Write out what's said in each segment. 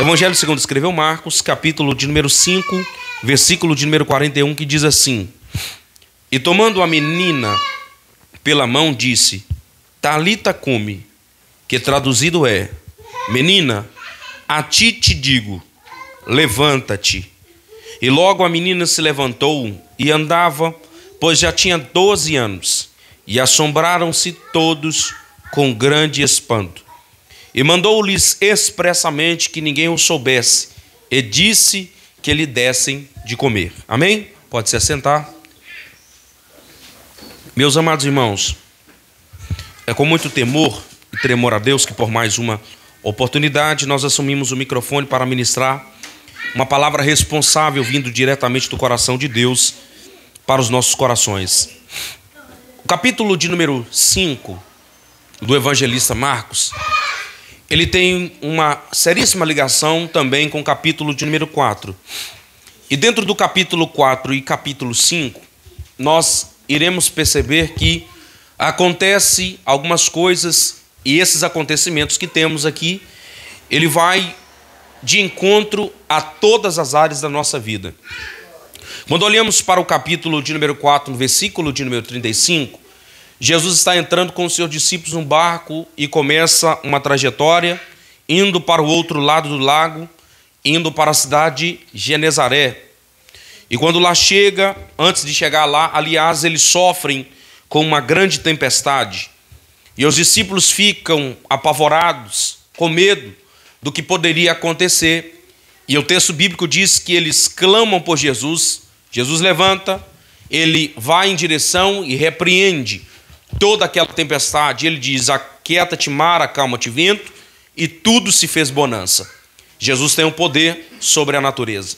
Evangelho segundo escreveu Marcos, capítulo de número 5, versículo de número 41, que diz assim: E tomando a menina pela mão, disse: Talita cumi, que traduzido é: Menina, a ti te digo, levanta-te. E logo a menina se levantou e andava, pois já tinha 12 anos. E assombraram-se todos com grande espanto. E mandou-lhes expressamente que ninguém o soubesse, e disse que lhe dessem de comer. Amém? Pode se assentar. Meus amados irmãos, é com muito temor e tremor a Deus que por mais uma oportunidade nós assumimos o microfone para ministrar uma palavra responsável vindo diretamente do coração de Deus para os nossos corações. O capítulo de número 5 do evangelista Marcos, ele tem uma seríssima ligação também com o capítulo de número 4. E dentro do capítulo 4 e capítulo 5, nós iremos perceber que acontece algumas coisas, e esses acontecimentos que temos aqui, ele vai de encontro a todas as áreas da nossa vida. Quando olhamos para o capítulo de número 4, no versículo de número 35, Jesus está entrando com os seus discípulos num barco e começa uma trajetória, indo para o outro lado do lago, indo para a cidade de Genezaré. E quando lá chega, antes de chegar lá, aliás, eles sofrem com uma grande tempestade. E os discípulos ficam apavorados, com medo do que poderia acontecer. E o texto bíblico diz que eles clamam por Jesus. Jesus levanta, ele vai em direção e repreende toda aquela tempestade. Ele diz: aquieta-te mar, acalma-te vento, e tudo se fez bonança. Jesus tem o poder sobre a natureza.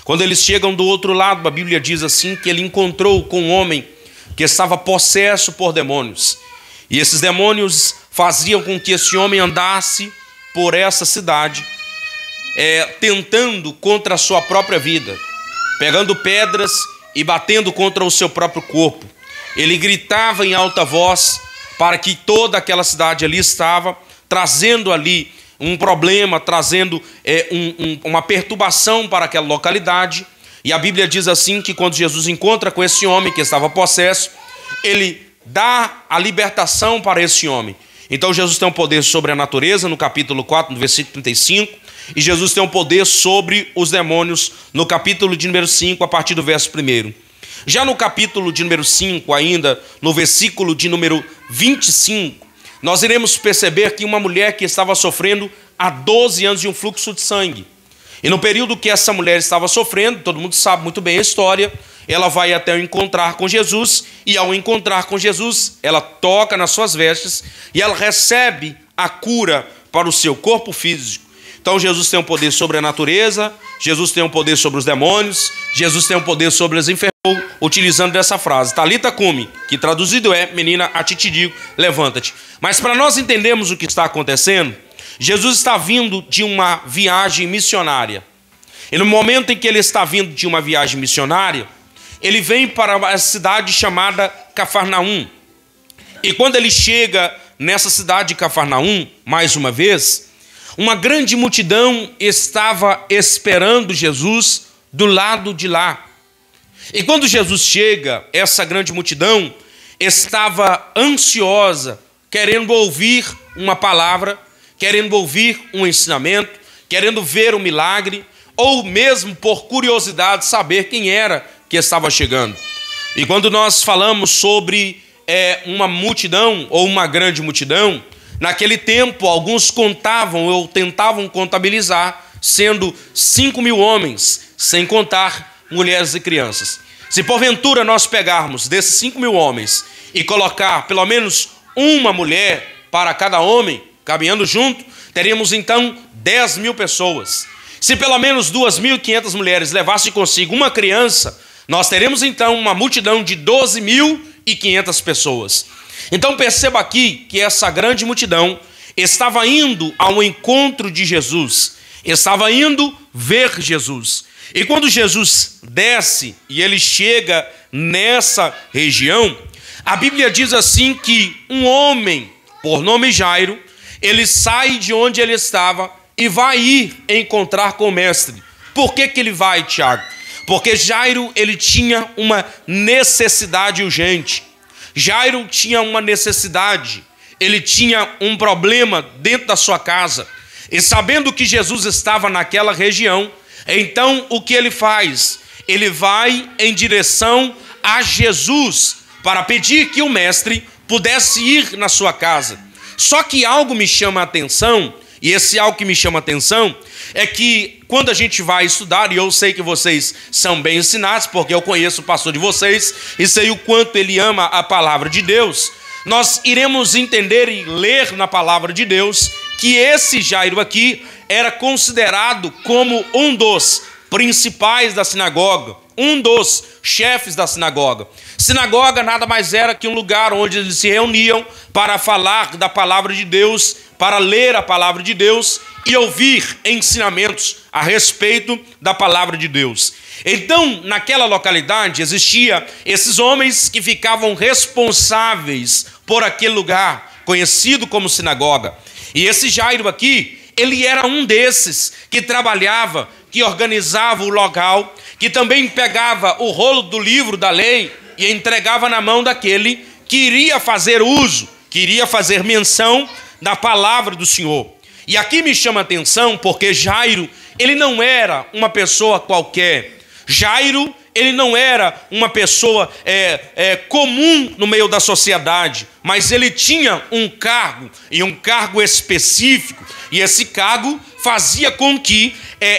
Quando eles chegam do outro lado, a Bíblia diz assim que ele encontrou com um homem que estava possesso por demônios. E esses demônios faziam com que esse homem andasse por essa cidade, tentando contra a sua própria vida, pegando pedras e batendo contra o seu próprio corpo. Ele gritava em alta voz para que toda aquela cidade ali estava trazendo ali um problema, trazendo uma perturbação para aquela localidade. E a Bíblia diz assim que quando Jesus encontra com esse homem que estava possesso, ele dá a libertação para esse homem. Então Jesus tem um poder sobre a natureza, no capítulo 4, no versículo 35, e Jesus tem um poder sobre os demônios, no capítulo de número 5, a partir do verso 1. Já no capítulo de número 5, ainda no versículo de número 25, nós iremos perceber que uma mulher que estava sofrendo há 12 anos de um fluxo de sangue. E no período que essa mulher estava sofrendo, todo mundo sabe muito bem a história, ela vai até o encontrar com Jesus, e ao encontrar com Jesus, ela toca nas suas vestes, e ela recebe a cura para o seu corpo físico. Então Jesus tem um poder sobre a natureza, Jesus tem um poder sobre os demônios, Jesus tem um poder sobre as enfermidades, utilizando dessa frase, Talita cumi, que traduzido é: menina, a ti te digo, levanta-te. Mas para nós entendermos o que está acontecendo, Jesus está vindo de uma viagem missionária. E no momento em que ele está vindo de uma viagem missionária, ele vem para a cidade chamada Cafarnaum. E quando ele chega nessa cidade de Cafarnaum, mais uma vez, uma grande multidão estava esperando Jesus do lado de lá. E quando Jesus chega, essa grande multidão estava ansiosa, querendo ouvir uma palavra, querendo ouvir um ensinamento, querendo ver um milagre, ou mesmo por curiosidade saber quem era que estava chegando. E quando nós falamos sobre uma multidão ou uma grande multidão, naquele tempo alguns contavam ou tentavam contabilizar, sendo 5.000 homens, sem contar mulheres e crianças. Se porventura nós pegarmos desses 5.000 homens e colocar pelo menos uma mulher para cada homem, caminhando junto, teríamos então 10.000 pessoas. Se pelo menos 2.500 mulheres levassem consigo uma criança, nós teremos então uma multidão de 12.500 pessoas. Então perceba aqui que essa grande multidão estava indo ao encontro de Jesus, estava indo ver Jesus. E quando Jesus desce e ele chega nessa região, a Bíblia diz assim que um homem, por nome Jairo, ele sai de onde ele estava e vai ir encontrar com o mestre. Por que ele vai, Tiago? Porque Jairo, ele tinha uma necessidade urgente. Jairo tinha uma necessidade, ele tinha um problema dentro da sua casa. E sabendo que Jesus estava naquela região, então o que ele faz? Ele vai em direção a Jesus para pedir que o mestre pudesse ir na sua casa. Só que algo me chama a atenção, e esse algo que me chama a atenção é que quando a gente vai estudar, e eu sei que vocês são bem ensinados, porque eu conheço o pastor de vocês e sei o quanto ele ama a palavra de Deus, nós iremos entender e ler na palavra de Deus que esse Jairo aqui era considerado como um dos principais da sinagoga, um dos chefes da sinagoga. Sinagoga nada mais era que um lugar onde eles se reuniam para falar da palavra de Deus, para ler a palavra de Deus e ouvir ensinamentos a respeito da palavra de Deus. Então, naquela localidade, existia esses homens que ficavam responsáveis por aquele lugar, conhecido como sinagoga. E esse Jairo aqui, ele era um desses que trabalhava, que organizava o local, que também pegava o rolo do livro da lei e entregava na mão daquele que iria fazer uso, que iria fazer menção da palavra do Senhor. E aqui me chama a atenção porque Jairo, ele não era uma pessoa qualquer. Jairo, ele não era uma pessoa comum no meio da sociedade, mas ele tinha um cargo, e um cargo específico, e esse cargo fazia com que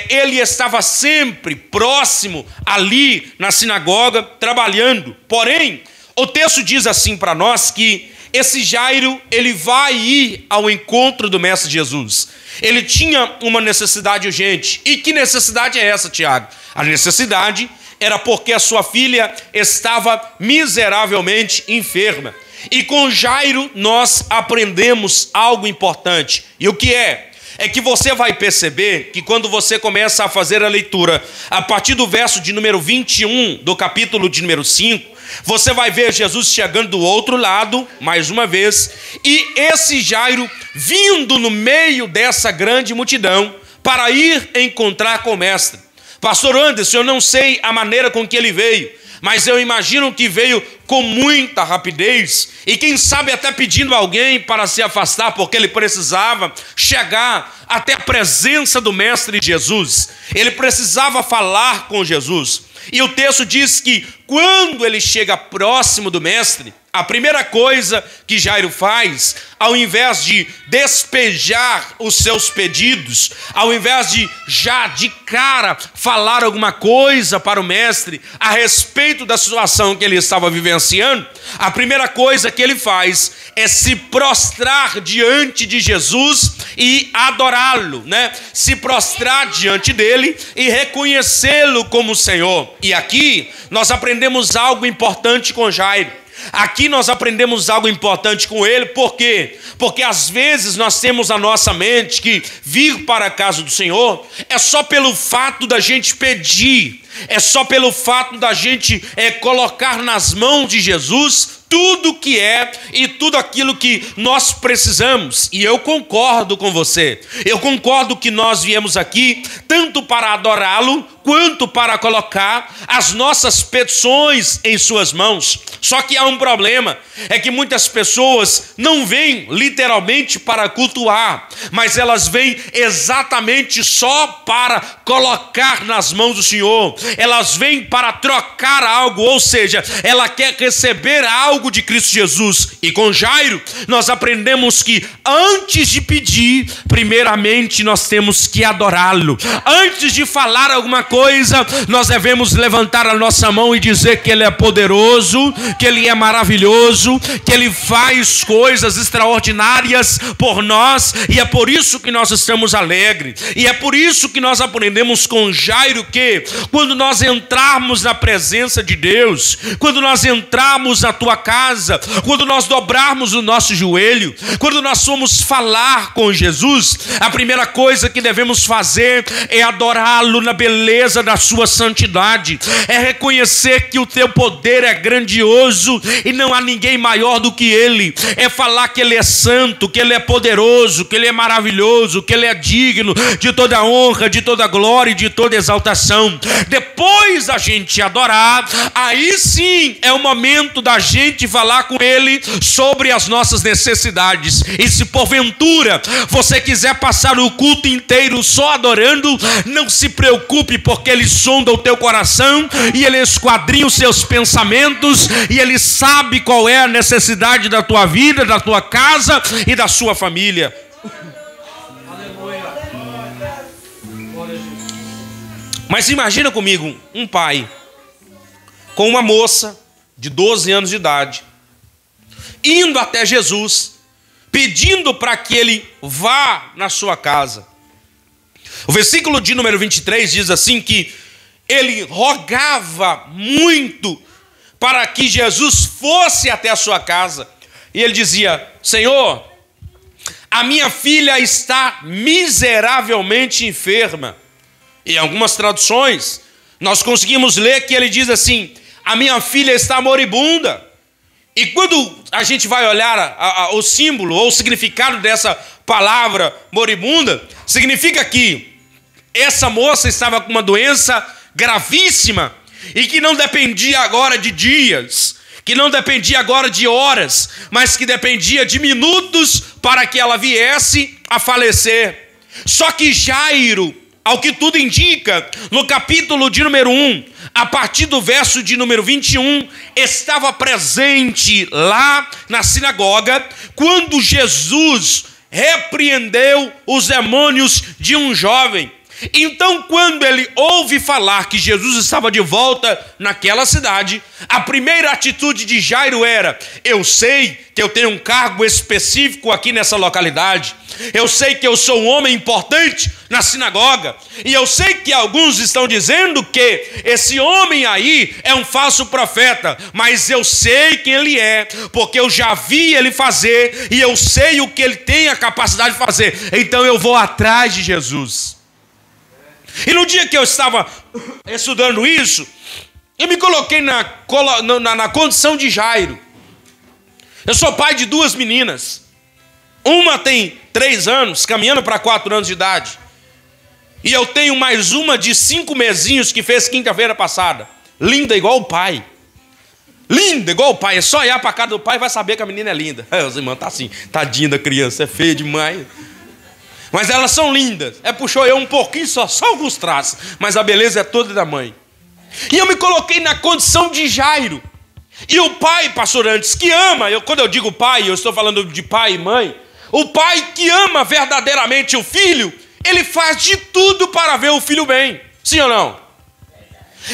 ele estava sempre próximo ali na sinagoga, trabalhando. Porém, o texto diz assim para nós que esse Jairo, ele vai ir ao encontro do Mestre Jesus. Ele tinha uma necessidade urgente. E que necessidade é essa, Tiago? A necessidade era porque a sua filha estava miseravelmente enferma. E com Jairo nós aprendemos algo importante. E o que é? É que você vai perceber que quando você começa a fazer a leitura, a partir do verso de número 21, do capítulo de número 5, você vai ver Jesus chegando do outro lado, mais uma vez, e esse Jairo vindo no meio dessa grande multidão para ir encontrar com o mestre. Pastor Anderson, eu não sei a maneira com que ele veio, mas eu imagino que veio com muita rapidez e quem sabe até pedindo a alguém para se afastar, porque ele precisava chegar até a presença do Mestre Jesus. Ele precisava falar com Jesus. E o texto diz que quando ele chega próximo do Mestre, a primeira coisa que Jairo faz, ao invés de despejar os seus pedidos, ao invés de já de cara falar alguma coisa para o Mestre a respeito da situação que ele estava vivenciando, a primeira coisa que ele faz é se prostrar diante de Jesus e adorá-lo, né? Se prostrar diante dele e reconhecê-lo como Senhor. E aqui nós aprendemos algo importante com Jairo. Aqui nós aprendemos algo importante com ele, por quê? Porque às vezes nós temos na nossa mente que vir para a casa do Senhor é só pelo fato da gente pedir, é só pelo fato da gente colocar nas mãos de Jesus tudo que é e tudo aquilo que nós precisamos. E eu concordo com você, eu concordo que nós viemos aqui tanto para adorá-lo, quanto para colocar as nossas petições em suas mãos. Só que há um problema, é que muitas pessoas não vêm literalmente para cultuar, mas elas vêm exatamente só para colocar nas mãos do Senhor. Elas vêm para trocar algo, ou seja, ela quer receber algo de Cristo Jesus. E com Jairo nós aprendemos que antes de pedir, primeiramente nós temos que adorá-lo. Antes de falar alguma coisa, nós devemos levantar a nossa mão e dizer que ele é poderoso, que ele é maravilhoso, que ele faz coisas extraordinárias por nós, e é por isso que nós estamos alegres. E é por isso que nós aprendemos com Jairo que quando nós entrarmos na presença de Deus, quando nós entrarmos na tua casa, quando nós dobrarmos o nosso joelho, quando nós formos falar com Jesus, a primeira coisa que devemos fazer é adorá-lo na beleza da sua santidade, é reconhecer que o teu poder é grandioso e não há ninguém maior do que ele, é falar que ele é santo, que ele é poderoso, que ele é maravilhoso, que ele é digno de toda honra, de toda glória e de toda exaltação. Depois da gente adorar, aí sim é o momento da gente falar com ele sobre as nossas necessidades. E se porventura você quiser passar o culto inteiro só adorando, não se preocupe, porque ele sonda o teu coração e ele esquadrinha os seus pensamentos e ele sabe qual é a necessidade da tua vida, da tua casa e da sua família. Mas imagina comigo um pai com uma moça de 12 anos de idade, indo até Jesus, pedindo para que ele vá na sua casa. O versículo de número 23 diz assim que ele rogava muito para que Jesus fosse até a sua casa. E ele dizia: Senhor, a minha filha está miseravelmente enferma. Em algumas traduções, nós conseguimos ler que ele diz assim: a minha filha está moribunda. E quando a gente vai olhar o símbolo ou o significado dessa palavra moribunda, significa que essa moça estava com uma doença gravíssima e que não dependia agora de dias, que não dependia agora de horas, mas que dependia de minutos para que ela viesse a falecer. Só que Jairo, ao que tudo indica, no capítulo de número 1, a partir do verso de número 21, estava presente lá na sinagoga, quando Jesus repreendeu os demônios de um jovem. Então, quando ele ouve falar que Jesus estava de volta naquela cidade, a primeira atitude de Jairo era: eu sei que eu tenho um cargo específico aqui nessa localidade, eu sei que eu sou um homem importante na sinagoga, e eu sei que alguns estão dizendo que esse homem aí é um falso profeta, mas eu sei quem ele é, porque eu já vi ele fazer, e eu sei o que ele tem a capacidade de fazer, então eu vou atrás de Jesus. E no dia que eu estava estudando isso, eu me coloquei na condição de Jairo. Eu sou pai de 2 meninas. Uma tem 3 anos, caminhando para 4 anos de idade. E eu tenho mais uma de 5 mesinhos que fez quinta-feira passada. Linda igual o pai. Linda igual o pai. É só olhar para a cara do pai e vai saber que a menina é linda. Os irmãos tá assim, tadinha da criança, é feia demais. Mas elas são lindas. Puxou eu um pouquinho só alguns traços, mas a beleza é toda da mãe. E eu me coloquei na condição de Jairo. E o pai, pastor Antes, que ama, quando eu digo pai, eu estou falando de pai e mãe. O pai que ama verdadeiramente o filho, ele faz de tudo para ver o filho bem. Sim ou não?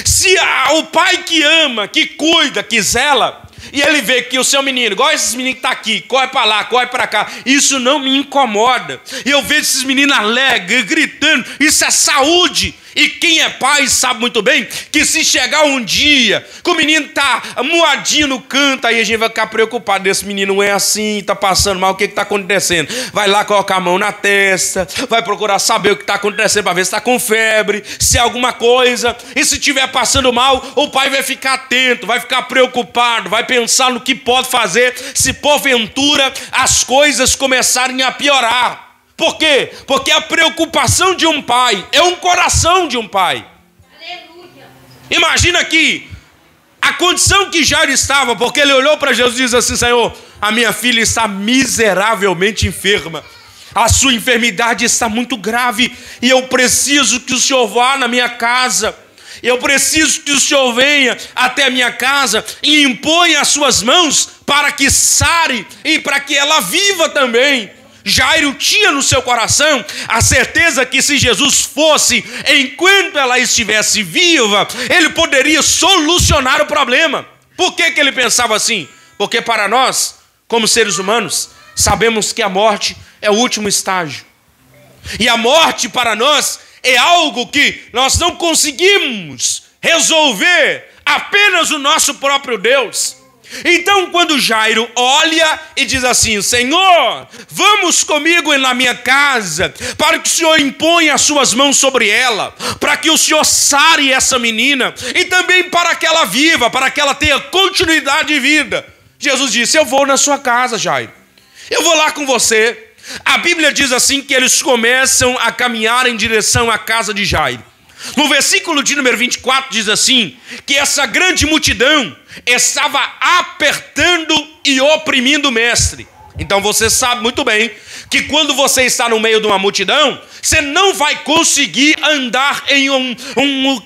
Se o pai que ama, que cuida, que zela, e ele vê que o seu menino, igual esses meninos que estão aqui, corre para lá, corre para cá, isso não me incomoda. E eu vejo esses meninos alegres, gritando, isso é saúde. E quem é pai sabe muito bem que se chegar um dia que o menino está moadinho no canto, aí a gente vai ficar preocupado. Esse menino não é assim, está passando mal, o que está acontecendo? Vai lá colocar a mão na testa, vai procurar saber o que está acontecendo para ver se está com febre, se é alguma coisa. E se estiver passando mal, o pai vai ficar atento, vai ficar preocupado, vai pensar no que pode fazer se porventura as coisas começarem a piorar. Por quê? Porque a preocupação de um pai é um coração de um pai. Aleluia. Imagina aqui a condição que Jairo estava, porque ele olhou para Jesus e disse assim: Senhor, a minha filha está miseravelmente enferma. A sua enfermidade está muito grave e eu preciso que o Senhor vá na minha casa. Eu preciso que o Senhor venha até a minha casa e imponha as suas mãos para que sare e para que ela viva também. Jairo tinha no seu coração a certeza que se Jesus fosse enquanto ela estivesse viva, ele poderia solucionar o problema. Por que ele pensava assim? Porque para nós, como seres humanos, sabemos que a morte é o último estágio. E a morte para nós é algo que nós não conseguimos resolver apenas o nosso próprio Deus. Então, quando Jairo olha e diz assim: Senhor, vamos comigo na minha casa, para que o Senhor imponha as suas mãos sobre ela, para que o Senhor sare essa menina, e também para que ela viva, para que ela tenha continuidade de vida. Jesus disse: eu vou na sua casa, Jairo, eu vou lá com você. A Bíblia diz assim que eles começam a caminhar em direção à casa de Jairo. No versículo de número 24 diz assim, que essa grande multidão estava apertando e oprimindo o mestre. Então você sabe muito bem que quando você está no meio de uma multidão, você não vai conseguir andar em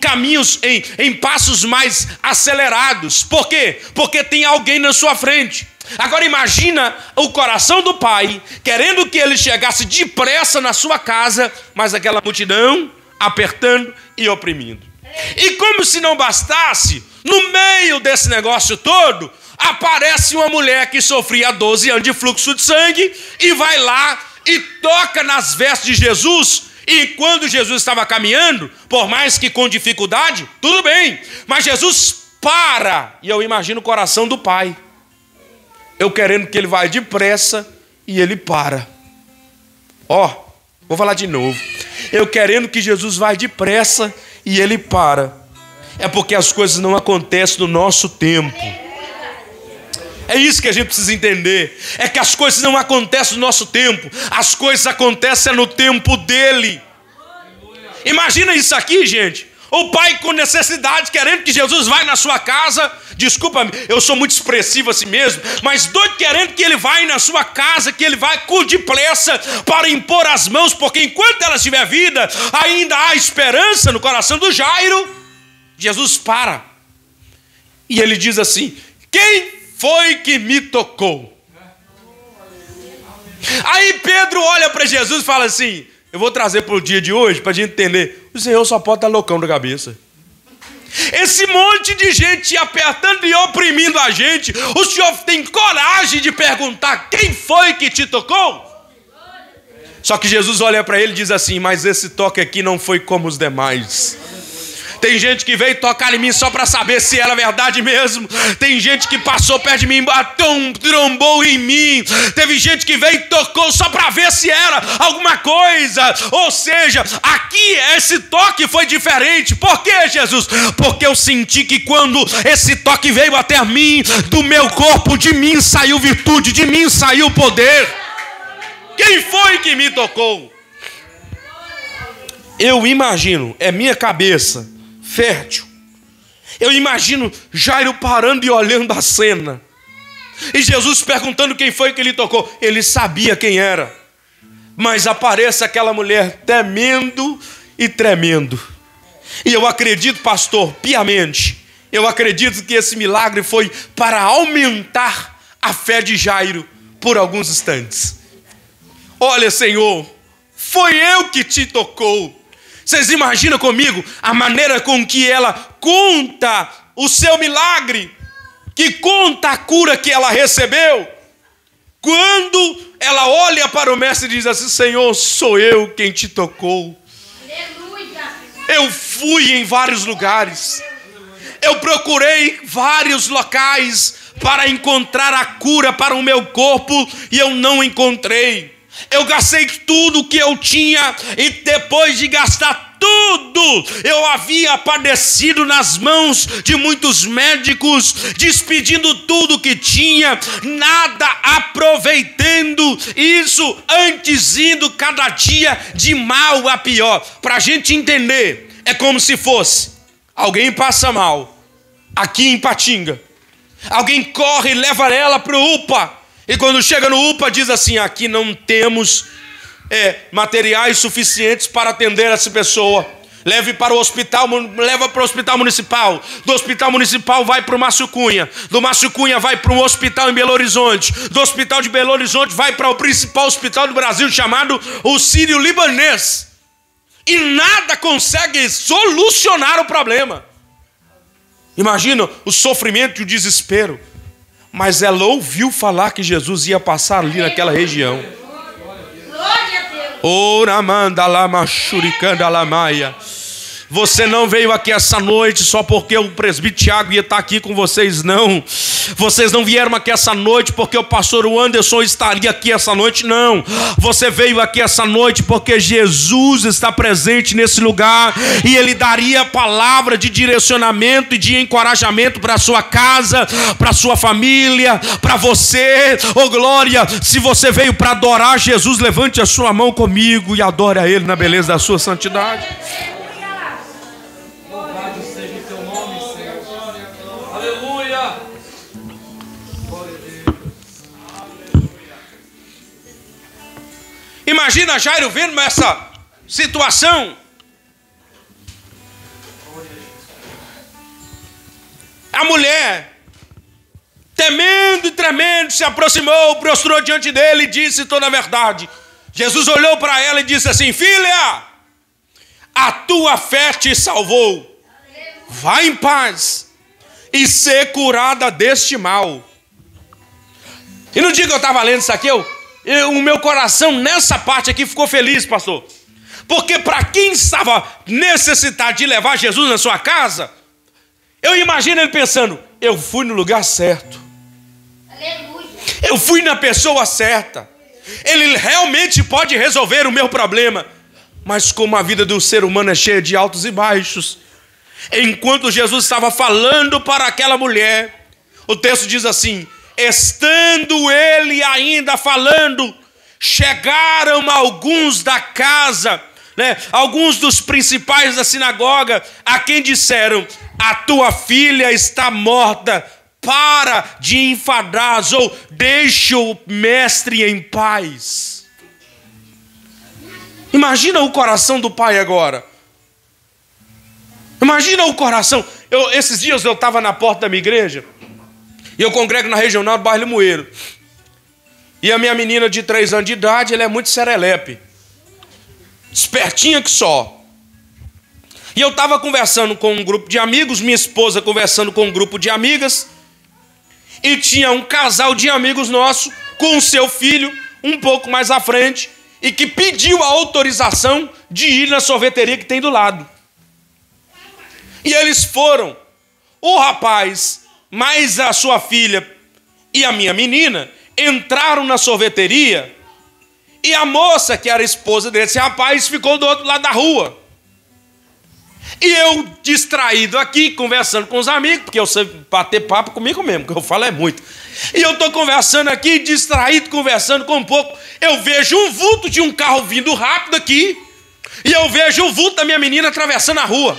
caminhos, em passos mais acelerados. Por quê? Porque tem alguém na sua frente. Agora imagina o coração do pai, querendo que ele chegasse depressa na sua casa, mas aquela multidão apertando e oprimindo. E como se não bastasse, no meio desse negócio todo, aparece uma mulher que sofria 12 anos de fluxo de sangue e vai lá e toca nas vestes de Jesus. E quando Jesus estava caminhando, por mais que com dificuldade, tudo bem, mas Jesus para. E eu imagino o coração do pai, eu querendo que ele vá depressa e ele para. Vou falar de novo. Eu querendo que Jesus vá depressa e ele para. É porque as coisas não acontecem no nosso tempo. É isso que a gente precisa entender. É que as coisas não acontecem no nosso tempo. As coisas acontecem no tempo dele. Imagina isso aqui, gente. O pai com necessidade, querendo que Jesus vá na sua casa. Desculpa-me, eu sou muito expressivo assim mesmo. Mas doido querendo que ele vá na sua casa, que ele vai com depressa para impor as mãos. Porque enquanto ela tiver vida, ainda há esperança no coração do Jairo. Jesus para. E ele diz assim: quem foi que me tocou? Aí Pedro olha para Jesus e fala assim: eu vou trazer para o dia de hoje, para a gente entender. O Senhor só pode estar loucão da cabeça. Esse monte de gente apertando e oprimindo a gente, o Senhor tem coragem de perguntar: quem foi que te tocou? Só que Jesus olha para ele e diz assim: mas esse toque aqui não foi como os demais. Tem gente que veio tocar em mim só para saber se era verdade mesmo. Tem gente que passou perto de mim, trombou em mim. Teve gente que veio e tocou só para ver se era alguma coisa. Ou seja, aqui esse toque foi diferente. Por quê, Jesus? Porque eu senti que quando esse toque veio até mim, do meu corpo, de mim saiu virtude, de mim saiu poder. Quem foi que me tocou? Eu imagino, é minha cabeça fértil, eu imagino Jairo parando e olhando a cena, e Jesus perguntando quem foi que ele tocou. Ele sabia quem era, mas aparece aquela mulher temendo e tremendo. E eu acredito, pastor, piamente, eu acredito que esse milagre foi para aumentar a fé de Jairo por alguns instantes. Olha, Senhor, foi eu que te tocou. Vocês imaginam comigo a maneira com que ela conta o seu milagre, que conta a cura que ela recebeu? Quando ela olha para o mestre e diz assim: Senhor, sou eu quem te tocou. Eu fui em vários lugares, eu procurei vários locais para encontrar a cura para o meu corpo e eu não encontrei. Eu gastei tudo que eu tinha e depois de gastar tudo, eu havia padecido nas mãos de muitos médicos, despedindo tudo que tinha, nada aproveitando, isso antes indo cada dia de mal a pior. Para a gente entender, é como se fosse: alguém passa mal aqui em Patinga, alguém corre e leva ela para o UPA. E quando chega no UPA diz assim: aqui não temos materiais suficientes para atender essa pessoa. Leve para o hospital, leva para o hospital municipal. Do hospital municipal vai para o Márcio Cunha. Do Márcio Cunha vai para um hospital em Belo Horizonte. Do hospital de Belo Horizonte vai para o principal hospital do Brasil, chamado o Sírio-Libanês. E nada consegue solucionar o problema. Imagina o sofrimento e o desespero. Mas ela ouviu falar que Jesus ia passar ali naquela região. Você não veio aqui essa noite só porque o presbítero Tiago ia estar aqui com vocês, não. Vocês não vieram aqui essa noite porque o pastor Anderson estaria aqui essa noite, não. Você veio aqui essa noite porque Jesus está presente nesse lugar e Ele daria palavra de direcionamento e de encorajamento para a sua casa, para a sua família, para você. Oh glória, se você veio para adorar Jesus, levante a sua mão comigo e adore a Ele na beleza da sua santidade. Louvado seja o teu nome, Senhor. Aleluia. Glória a Deus. Imagina Jairo vendo essa situação. A mulher, temendo e tremendo, se aproximou, prostrou diante dele e disse toda a verdade. Jesus olhou para ela e disse assim: filha, a tua fé te salvou. Vá em paz e ser curada deste mal. E no dia que eu estava lendo isso aqui, o meu coração nessa parte aqui ficou feliz, pastor. Porque para quem estava necessitado de levar Jesus na sua casa, eu imagino ele pensando: eu fui no lugar certo. Aleluia. Eu fui na pessoa certa. Ele realmente pode resolver o meu problema. Mas como a vida do ser humano é cheia de altos e baixos, enquanto Jesus estava falando para aquela mulher, o texto diz assim: estando ele ainda falando, chegaram alguns da casa, alguns dos principais da sinagoga, a quem disseram: a tua filha está morta, para de enfadar, ou deixa o mestre em paz. Imagina o coração do pai agora. Imagina o coração. Esses dias eu estava na porta da minha igreja, e eu congrego na regional do bairro Limoeiro. E a minha menina de 3 anos de idade, ela é muito serelepe, espertinha que só. E eu estava conversando com um grupo de amigos, minha esposa conversando com um grupo de amigas, e tinha um casal de amigos nosso com o seu filho um pouco mais à frente, e que pediu a autorização de ir na sorveteria que tem do lado. E eles foram. O rapaz, mais a sua filha e a minha menina, entraram na sorveteria, e a moça, que era esposa desse rapaz, ficou do outro lado da rua. E eu, distraído aqui, conversando com os amigos, porque eu sei bater papo comigo mesmo, que eu falo é muito. E eu estou conversando aqui, distraído, conversando com um pouco. Eu vejo um vulto de um carro vindo rápido aqui, e eu vejo o vulto da minha menina atravessando a rua.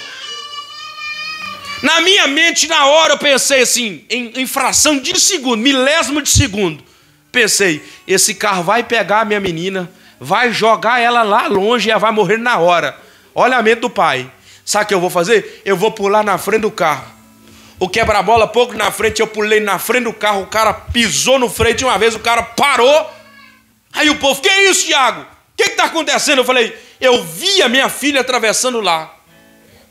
Na minha mente, na hora, eu pensei assim, em fração de segundo, milésimo de segundo. Pensei: esse carro vai pegar a minha menina, vai jogar ela lá longe e ela vai morrer na hora. Olha a mente do pai. Sabe o que eu vou fazer? Eu vou pular na frente do carro. O quebra-bola, pouco na frente, eu pulei na frente do carro, o cara pisou no freio de uma vez, o cara parou. Aí o povo: que é isso, Tiago? O que está acontecendo? Eu falei: eu vi a minha filha atravessando lá.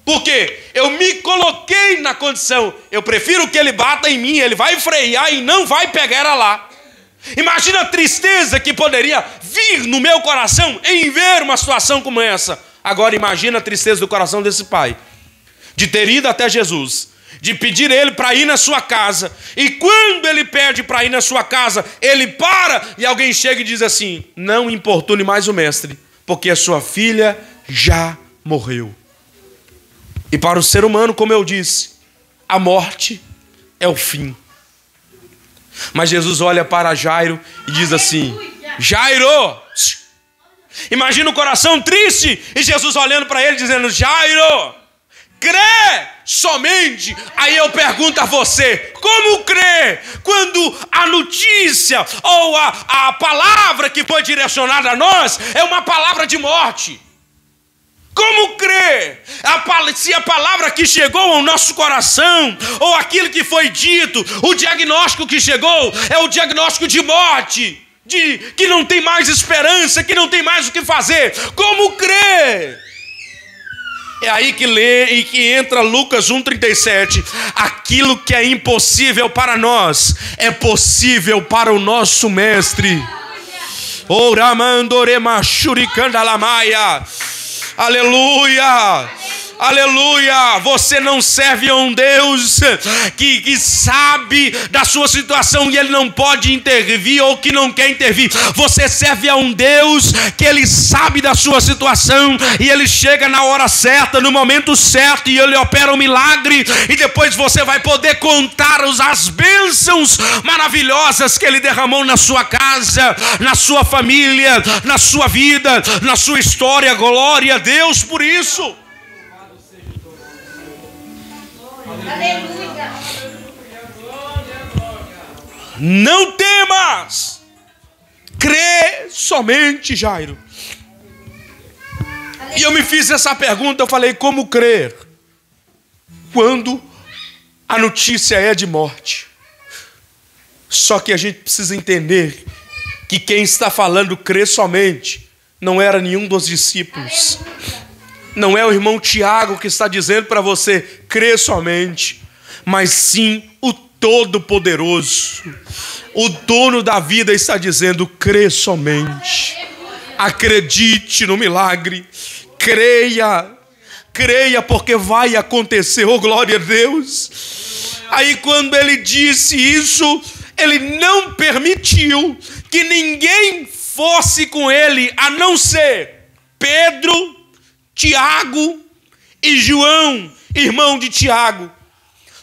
Por quê? Eu me coloquei na condição. Eu prefiro que ele bata em mim, ele vai frear e não vai pegar ela lá. Imagina a tristeza que poderia vir no meu coração em ver uma situação como essa. Agora imagina a tristeza do coração desse pai, de ter ido até Jesus, de pedir ele para ir na sua casa, e quando ele pede para ir na sua casa, ele para e alguém chega e diz assim: não importune mais o mestre, porque a sua filha já morreu. E para o ser humano, como eu disse, a morte é o fim. Mas Jesus olha para Jairo e diz assim: Jairo! Imagina o coração triste e Jesus olhando para ele dizendo: Jairo, crê somente. Aí eu pergunto a você: como crê quando a notícia ou a palavra que foi direcionada a nós é uma palavra de morte? Como crer? Se a palavra que chegou ao nosso coração, ou aquilo que foi dito, o diagnóstico que chegou é o diagnóstico de morte, de que não tem mais esperança, que não tem mais o que fazer. Como crer? É aí que lê e que entra Lucas 1,37. Aquilo que é impossível para nós é possível para o nosso mestre. Oramandoremachuricandalamaia. Aleluia! Aleluia! Você não serve a um Deus que sabe da sua situação e Ele não pode intervir ou que não quer intervir. Você serve a um Deus que Ele sabe da sua situação e Ele chega na hora certa, no momento certo, e Ele opera um milagre, e depois você vai poder contar as bênçãos maravilhosas que Ele derramou na sua casa, na sua família, na sua vida, na sua história. Glória a Deus por isso. Aleluia. Não temas, crê somente, Jairo. E eu me fiz essa pergunta, eu falei, como crer quando a notícia é de morte? Só que a gente precisa entender que quem está falando crê somente não era nenhum dos discípulos. Não é o irmão Tiago que está dizendo para você, crê somente, mas sim o Todo-Poderoso. O dono da vida está dizendo, crê somente. Acredite no milagre. Creia. Creia porque vai acontecer. Oh, glória a Deus. Aí quando ele disse isso, ele não permitiu que ninguém fosse com ele, a não ser Pedro, Tiago e João, irmão de Tiago.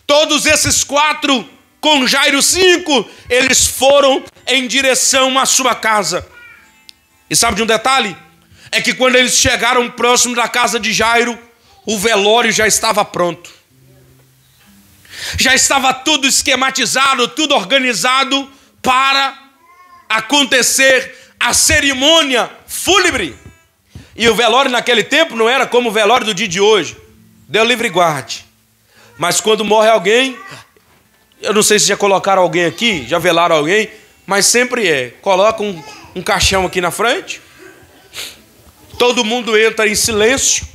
Todos esses 4, com Jairo 5, eles foram em direção à sua casa. E sabe de um detalhe? É que quando eles chegaram próximo da casa de Jairo, o velório já estava pronto. Já estava tudo esquematizado, tudo organizado para acontecer a cerimônia fúnebre. E o velório naquele tempo não era como o velório do dia de hoje. Deu livre guarde. Mas quando morre alguém, eu não sei se já colocaram alguém aqui, já velaram alguém, mas sempre coloca um caixão aqui na frente. Todo mundo entra em silêncio.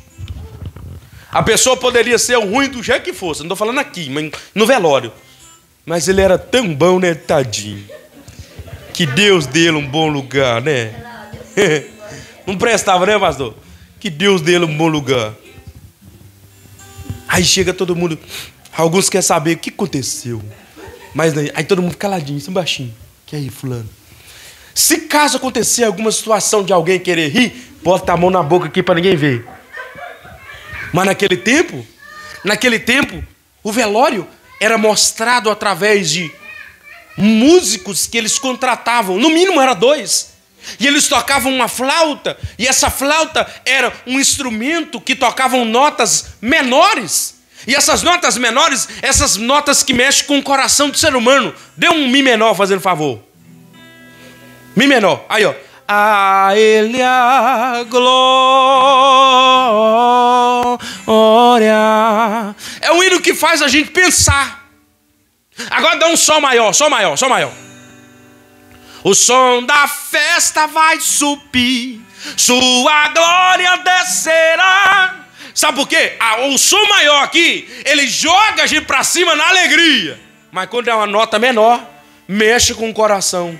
A pessoa poderia ser ruim do jeito que fosse. Não estou falando aqui, mas no velório. Mas ele era tão bom, né, tadinho. Que Deus dele um bom lugar, né? Não prestava, né, pastor? Que Deus dele um bom lugar. Aí chega todo mundo. Alguns querem saber o que aconteceu. Mas aí todo mundo caladinho, assim baixinho. Que aí, fulano? Se caso acontecer alguma situação de alguém querer rir, bota a mão na boca aqui para ninguém ver. Mas naquele tempo, o velório era mostrado através de músicos que eles contratavam. No mínimo era 2. E eles tocavam uma flauta, e essa flauta era um instrumento que tocavam notas menores. E essas notas menores, essas notas que mexem com o coração do ser humano. Dê um Mi menor, fazendo favor. Mi menor, aí ó. A Ele a glória. É um hino que faz a gente pensar. Agora dá um sol maior, sol maior, sol maior. O som da festa vai subir, sua glória descerá. Sabe por quê? O som maior aqui, ele joga a gente para cima na alegria. Mas quando é uma nota menor, mexe com o coração.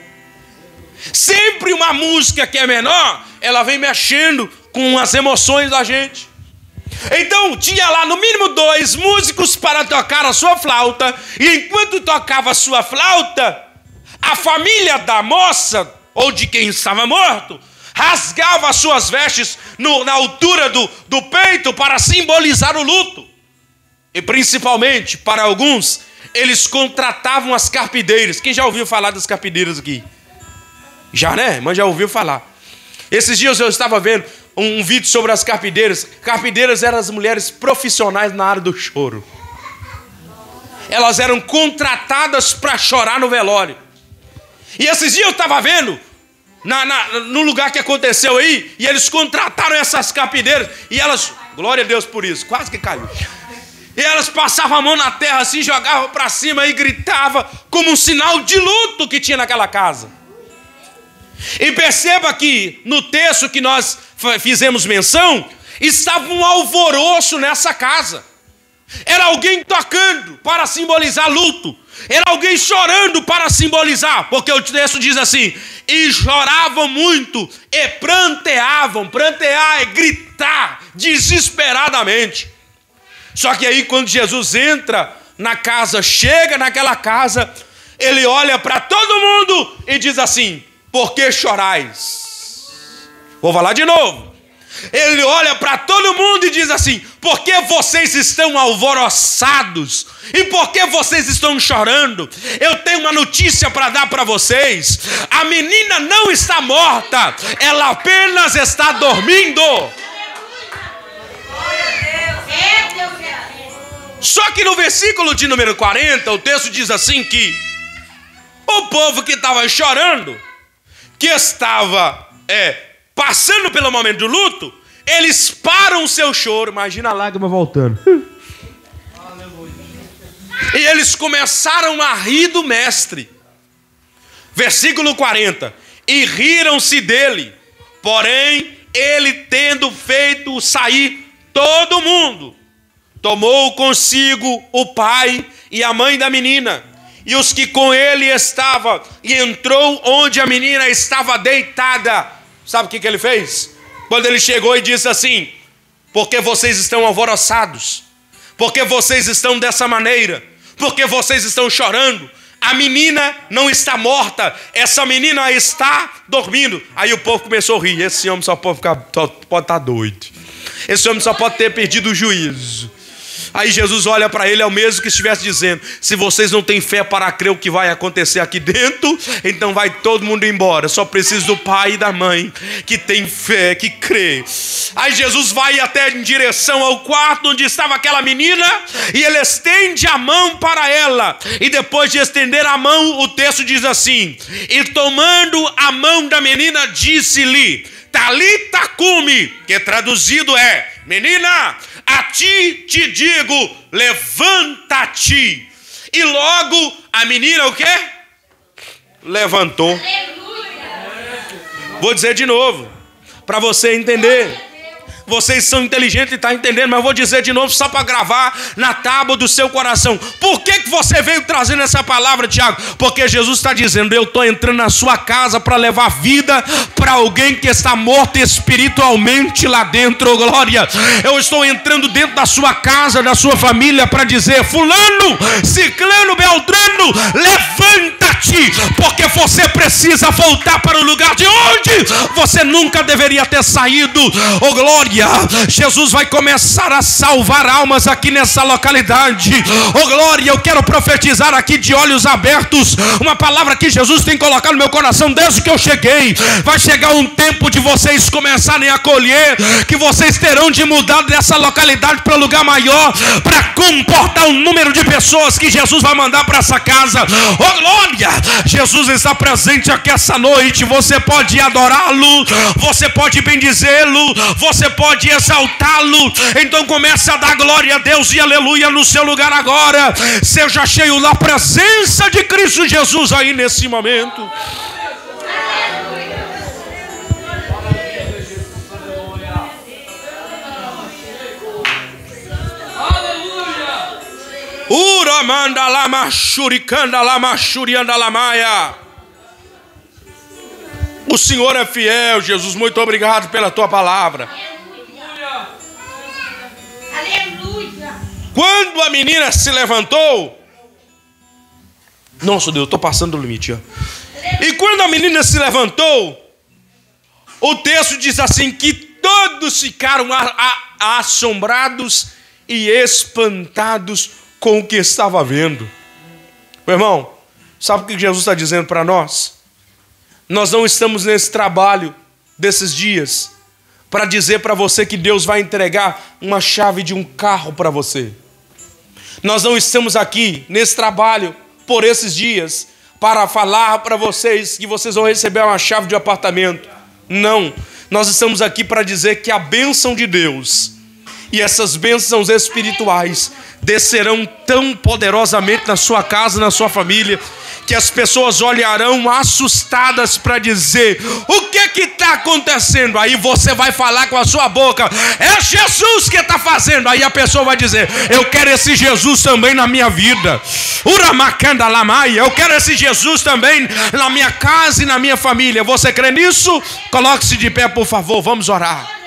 Sempre uma música que é menor, ela vem mexendo com as emoções da gente. Então tinha lá no mínimo 2 músicos para tocar a sua flauta. E enquanto tocava a sua flauta, a família da moça, ou de quem estava morto, rasgava as suas vestes na altura do peito para simbolizar o luto. E principalmente, para alguns, eles contratavam as carpideiras. Quem já ouviu falar das carpideiras aqui? Já, né? Mas já ouviu falar. Esses dias eu estava vendo um vídeo sobre as carpideiras. Carpideiras eram as mulheres profissionais na área do choro. Elas eram contratadas para chorar no velório. E esses dias eu estava vendo no lugar que aconteceu aí, e eles contrataram essas carpideiras, e elas, glória a Deus por isso, quase que caiu. E elas passavam a mão na terra assim, jogavam para cima e gritavam como um sinal de luto que tinha naquela casa. E perceba que no texto que nós fizemos menção, estava um alvoroço nessa casa. Era alguém tocando para simbolizar luto. Era alguém chorando para simbolizar. Porque o texto diz assim: e choravam muito e pranteavam. Prantear é gritar desesperadamente. Só que aí quando Jesus entra na casa, chega naquela casa, ele olha para todo mundo e diz assim: por que chorais? Vou falar de novo. Ele olha para todo mundo e diz assim: por que vocês estão alvoroçados? E por que vocês estão chorando? Eu tenho uma notícia para dar para vocês. A menina não está morta, ela apenas está dormindo. Só que no versículo de número 40, o texto diz assim que o povo que estava chorando, que estava passando pelo momento do luto, eles param o seu choro. Imagina a lágrima voltando. E eles começaram a rir do mestre. Versículo 40. E riram-se dele, porém ele, tendo feito sair todo mundo, tomou consigo o pai e a mãe da menina e os que com ele estavam, e entrou onde a menina estava deitada. Sabe o que ele fez? Quando ele chegou e disse assim: porque vocês estão alvoroçados? Porque vocês estão dessa maneira? Porque vocês estão chorando? A menina não está morta, essa menina está dormindo. Aí o povo começou a rir. Esse homem só pode estar doido. Esse homem só pode ter perdido o juízo. Aí Jesus olha para ele, é o mesmo que estivesse dizendo: se vocês não têm fé para crer o que vai acontecer aqui dentro, então vai todo mundo embora. Só precisa do pai e da mãe que tem fé, que crê. Aí Jesus vai até em direção ao quarto onde estava aquela menina, e ele estende a mão para ela. E depois de estender a mão, o texto diz assim: e tomando a mão da menina, disse-lhe: Talita cumi, que traduzido é: menina, a ti te digo, levanta-te. E logo a menina o quê? Levantou. Vou dizer de novo, para você entender. Vocês são inteligentes e estão entendendo, mas eu vou dizer de novo só para gravar na tábua do seu coração. Por que você veio trazendo essa palavra, Tiago? Porque Jesus está dizendo: eu estou entrando na sua casa para levar vida para alguém que está morto espiritualmente lá dentro, glória. Eu estou entrando dentro da sua casa, da sua família, para dizer: fulano, ciclano, beltrano, levanta-te, porque você precisa voltar para o lugar de onde você nunca deveria ter saído, oh glória. Jesus vai começar a salvar almas aqui nessa localidade, oh glória. Eu quero profetizar aqui de olhos abertos uma palavra que Jesus tem colocado no meu coração desde que eu cheguei. Vai chegar um tempo de vocês começarem a colher, que vocês terão de mudar dessa localidade para um lugar maior, para comportar o número de pessoas que Jesus vai mandar para essa casa, oh glória. Jesus está presente aqui essa noite. Você pode adorá-lo, você pode bendizê-lo, você pode exaltá-lo. Então comece a dar glória a Deus e aleluia no seu lugar agora. Seja cheio da presença de Cristo Jesus aí nesse momento. Uramanda lama shurikanda lama shurianda lamaia. O Senhor é fiel, Jesus. Muito obrigado pela tua palavra. Aleluia. Quando a menina se levantou, nossa Deus, eu estou passando do limite, ó. E quando a menina se levantou, o texto diz assim que todos ficaram assombrados e espantados com o que estava vendo. Meu irmão, sabe o que Jesus está dizendo para nós? Nós não estamos nesse trabalho desses dias para dizer para você que Deus vai entregar uma chave de um carro para você. Nós não estamos aqui nesse trabalho por esses dias para falar para vocês que vocês vão receber uma chave de apartamento. Não, nós estamos aqui para dizer que a bênção de Deus e essas bênçãos espirituais descerão tão poderosamente na sua casa, na sua família, que as pessoas olharão assustadas para dizer: o que está acontecendo? Aí você vai falar com a sua boca: é Jesus que está fazendo. Aí a pessoa vai dizer: eu quero esse Jesus também na minha vida. Uramacanda lamaia, eu quero esse Jesus também na minha casa e na minha família. Você crê nisso? Coloque-se de pé, por favor, vamos orar.